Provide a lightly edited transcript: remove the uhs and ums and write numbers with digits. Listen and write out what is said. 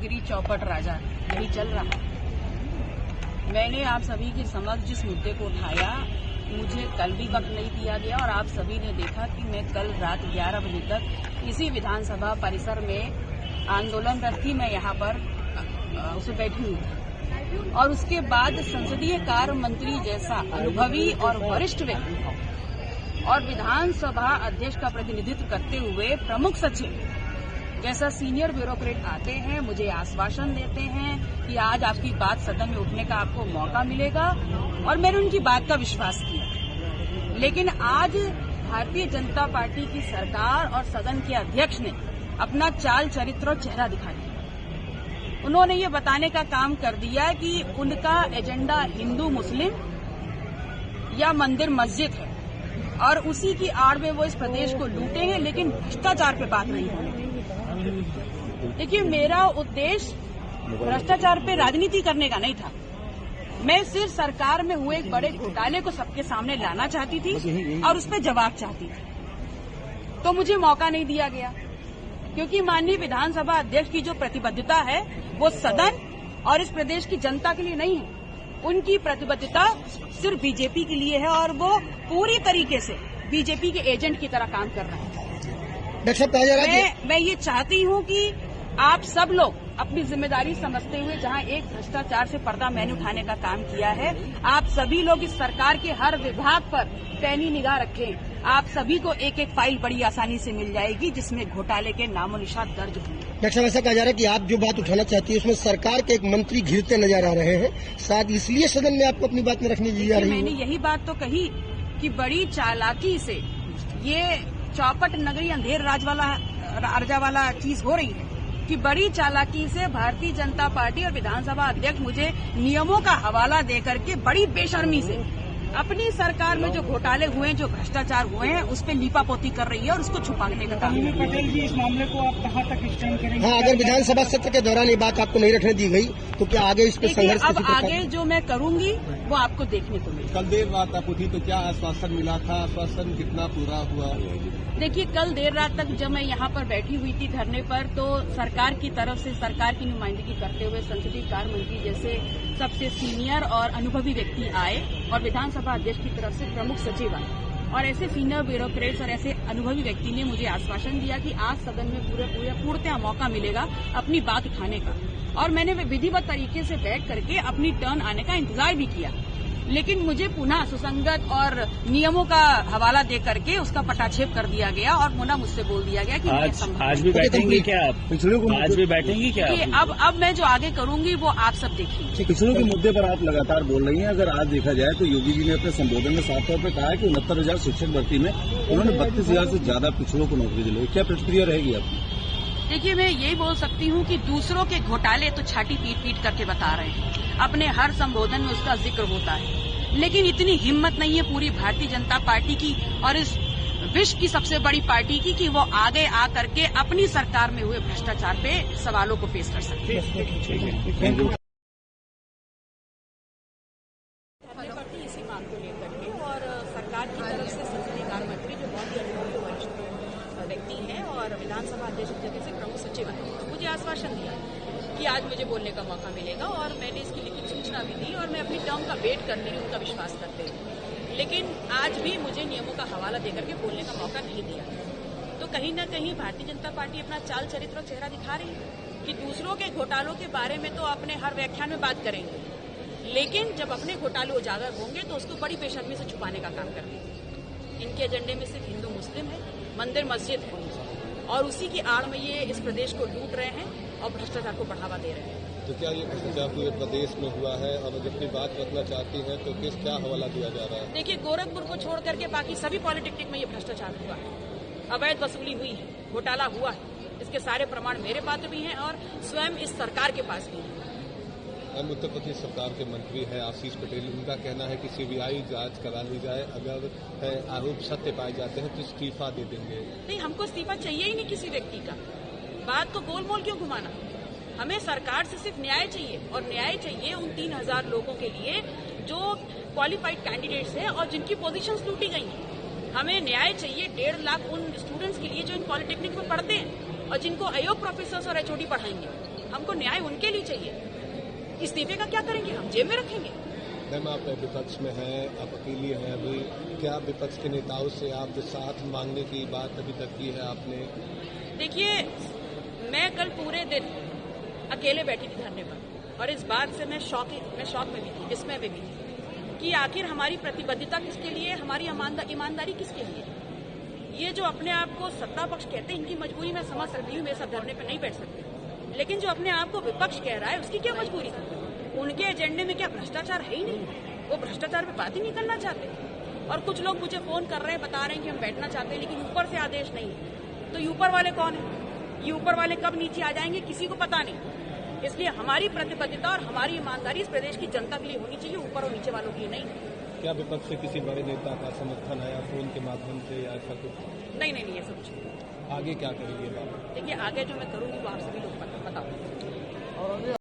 नगरी चौपट राजा यही चल रहा। मैंने आप सभी के समक्ष जिस मुद्दे को उठाया, मुझे कल भी वक्त नहीं दिया गया और आप सभी ने देखा कि मैं कल रात 11 बजे तक इसी विधानसभा परिसर में आंदोलनरत थी। मैं यहाँ पर उसे बैठी हुई थी और उसके बाद संसदीय कार्य मंत्री जैसा अनुभवी और वरिष्ठ व्यक्ति और विधानसभा अध्यक्ष का प्रतिनिधित्व करते हुए प्रमुख सचिव जैसा सीनियर ब्यूरोक्रेट आते हैं, मुझे आश्वासन देते हैं कि आज आपकी बात सदन में उठने का आपको मौका मिलेगा और मैंने उनकी बात का विश्वास किया। लेकिन आज भारतीय जनता पार्टी की सरकार और सदन के अध्यक्ष ने अपना चाल चरित्र और चेहरा दिखा दिया। उन्होंने ये बताने का काम कर दिया कि उनका एजेंडा हिंदू मुस्लिम या मंदिर मस्जिद है और उसी की आड़ में वो इस प्रदेश को लूटेंगे, लेकिन भ्रष्टाचार पे बात नहीं होगी। देखिए, मेरा उद्देश्य भ्रष्टाचार पे राजनीति करने का नहीं था। मैं सिर्फ सरकार में हुए एक बड़े घोटाले को सबके सामने लाना चाहती थी और उस पर जवाब चाहती थी। तो मुझे मौका नहीं दिया गया क्योंकि माननीय विधानसभा अध्यक्ष की जो प्रतिबद्धता है वो सदन और इस प्रदेश की जनता के लिए नहीं है। उनकी प्रतिबद्धता सिर्फ बीजेपी के लिए है और वो पूरी तरीके से बीजेपी के एजेंट की तरह काम कर रहे हैं। मैं ये चाहती हूँ कि आप सब लोग अपनी जिम्मेदारी समझते हुए, जहाँ एक भ्रष्टाचार से पर्दा मैंने उठाने का काम किया है, आप सभी लोग इस सरकार के हर विभाग पर पैनी निगाह रखें। आप सभी को एक एक फाइल बड़ी आसानी से मिल जाएगी जिसमें घोटाले के नामो निशान दर्ज होंगे। डॉक्टर साहब, ऐसा कहा जा रहा है कि आप जो बात उठाना चाहती है उसमें सरकार के एक मंत्री घिरते नजर आ रहे हैं, शायद इसलिए सदन में आपको अपनी बात में रखने दी जा रही है। मैंने यही बात तो कही कि बड़ी चालाकी से ये चौपट नगरी अंधेर राजा वाला चीज हो रही है कि बड़ी चालाकी से भारतीय जनता पार्टी और विधानसभा अध्यक्ष मुझे नियमों का हवाला देकर के बड़ी बेशर्मी से अपनी सरकार में जो घोटाले हुए हैं, जो भ्रष्टाचार हुए हैं, उस पर लीपापोती कर रही है और उसको छुपाने का काम। पटेल जी, इस मामले को आप कहां तक स्टैंड करेंगे? हाँ, अगर विधानसभा सत्र के दौरान ये बात आपको नहीं रखने दी गई तो क्या आगे इस पर संघर्ष? अब आगे जो मैं करूंगी वो आपको देखने को मिलेगा। कल देर रात आप उठी तो क्या आश्वासन मिला था? आश्वासन कितना पूरा हुआ? देखिए, कल देर रात तक जब मैं यहाँ पर बैठी हुई थी धरने पर, तो सरकार की तरफ से सरकार की नुमाइंदगी करते हुए संसदीय कार्य मंत्री जैसे सबसे सीनियर और अनुभवी व्यक्ति आए और विधानसभा अध्यक्ष की तरफ से प्रमुख सचिव आए और ऐसे सीनियर ब्यूरोक्रेट्स और ऐसे अनुभवी व्यक्ति ने मुझे आश्वासन दिया कि आज सदन में पूर्णतः मौका मिलेगा अपनी बात उठाने का। और मैंने विधिवत तरीके से बैठ करके अपनी टर्न आने का इंतजार भी किया, लेकिन मुझे पुनः सुसंगत और नियमों का हवाला दे करके उसका पटाक्षेप कर दिया गया और पुनः मुझसे बोल दिया गया कि आज भी बैठेंगी क्या आप? पिछड़ों को आज भी बैठेंगी क्या आप? अब मैं जो आगे करूंगी वो आप सब देखिए। पिछड़ों के मुद्दे पर आप लगातार बोल रही हैं। अगर आज देखा जाए तो योगी जी ने अपने संबोधन में साफ तौर पर कहा है कि 69,000 शिक्षक भर्ती में उन्होंने 32,000 से ज्यादा पिछड़ों को नौकरी दिलाई। क्या प्रतिक्रिया रहेगी आपकी? देखिए, मैं यही बोल सकती हूँ कि दूसरों के घोटाले तो छाती पीट करके बता रहे हैं, अपने हर संबोधन में उसका जिक्र होता है, लेकिन इतनी हिम्मत नहीं है पूरी भारतीय जनता पार्टी की और इस विश्व की सबसे बड़ी पार्टी की कि वो आगे आ करके अपनी सरकार में हुए भ्रष्टाचार पे सवालों को पेश कर सकते हैं। इसी मांग को लेकर के और सरकार की तरफ से संसदीय कार्य मंत्री जो बहुत ही अनुभवी वरिष्ठ व्यक्ति हैं और विधानसभा अध्यक्ष की जगह से प्रमुख सचिव हैं, मुझे आश्वासन दिया कि आज मुझे बोलने का मौका मिलेगा और मैंने इसकी लिखित सूचना भी दी और मैं अपनी टर्म का वेट करती हूँ, उनका विश्वास करते हुए। लेकिन आज भी मुझे नियमों का हवाला देकर के बोलने का मौका नहीं दिया। तो कहीं न कहीं भारतीय जनता पार्टी अपना चाल चरित्र और चेहरा दिखा रही है कि दूसरों के घोटालों के बारे में तो अपने हर व्याख्यान में बात करेंगे, लेकिन जब अपने घोटाले उजागर होंगे तो उसको बड़ी बेशर्मी से छुपाने का काम कर रही है। इनके एजेंडे में सिर्फ हिंदू मुस्लिम है, मंदिर मस्जिद है और उसी की आड़ में ये इस प्रदेश को लूट रहे हैं और भ्रष्टाचार को बढ़ावा दे रहे हैं। तो क्या ये भ्रष्टाचार पूरे प्रदेश में हुआ है और अगर अपनी बात रखना चाहती हैं तो क्या हवाला दिया जा रहा है? देखिए, गोरखपुर को छोड़ करके बाकी सभी पॉलिटेक्निक में ये भ्रष्टाचार हुआ है, अवैध वसूली हुई है, घोटाला हुआ है। इसके सारे प्रमाण मेरे पास भी हैं और स्वयं इस सरकार के पास भी हैं। उत्तर प्रदेश सरकार के मंत्री हैं आशीष पटेल, उनका कहना है कि सीबीआई जांच करा ली जाए, अगर आरोप सत्य पाए जाते हैं तो इस्तीफा दे देंगे। नहीं, हमको इस्तीफा चाहिए ही नहीं किसी व्यक्ति का। बात को गोल मोल क्यों घुमाना? हमें सरकार से सिर्फ न्याय चाहिए और न्याय चाहिए उन 3,000 लोगों के लिए जो क्वालिफाइड कैंडिडेट्स हैं और जिनकी पोजीशंस लूटी गई हैं। हमें न्याय चाहिए 1.5 लाख उन स्टूडेंट्स के लिए जो इन पॉलिटेक्निक में पढ़ते हैं और जिनको अयोग्य प्रोफेसर्स और एचओडी पढ़ाएंगे। हमको न्याय उनके लिए चाहिए। इस्तीफे का क्या करेंगे? हम जेब में रखेंगे। मैम, आप विपक्ष में हैं, आप अकेली हैं अभी, क्या विपक्ष के नेताओं से आप साथ मांगने की बात अभी तक की है आपने? देखिए, मैं कल पूरे दिन अकेले बैठी थी धरने पर और इस बात से मैं शॉक में भी थी, विस्मय में भी थी कि आखिर हमारी प्रतिबद्धता किसके लिए, हमारी ईमानदारी किसके लिए। ये जो अपने आप को सत्ता पक्ष कहते हैं, इनकी मजबूरी मैं समझ सकती हूँ, मेरे साथ धरने पर नहीं बैठ सकते, लेकिन जो अपने आप को विपक्ष कह रहा है उसकी क्या मजबूरी है? उनके एजेंडे में क्या भ्रष्टाचार है ही नहीं? वो भ्रष्टाचार पे बात ही नहीं करना चाहते। और कुछ लोग मुझे फोन कर रहे हैं, बता रहे हैं कि हम बैठना चाहते हैं, लेकिन ऊपर से आदेश नहीं है। तो ये ऊपर वाले कौन है? ये ऊपर वाले कब नीचे आ जाएंगे किसी को पता नहीं। इसलिए हमारी प्रतिबद्धता और हमारी ईमानदारी इस प्रदेश की जनता के लिए होनी चाहिए, ऊपर और नीचे वालों की नहीं। क्या विपक्ष से किसी बड़े नेता का समर्थन आया फोन के माध्यम से या ऐसा कुछ? नहीं, ऐसा कुछ। आगे क्या करेंगे बात? देखिए, आगे जो मैं करूंगी वो आप सभी लोग बताओ।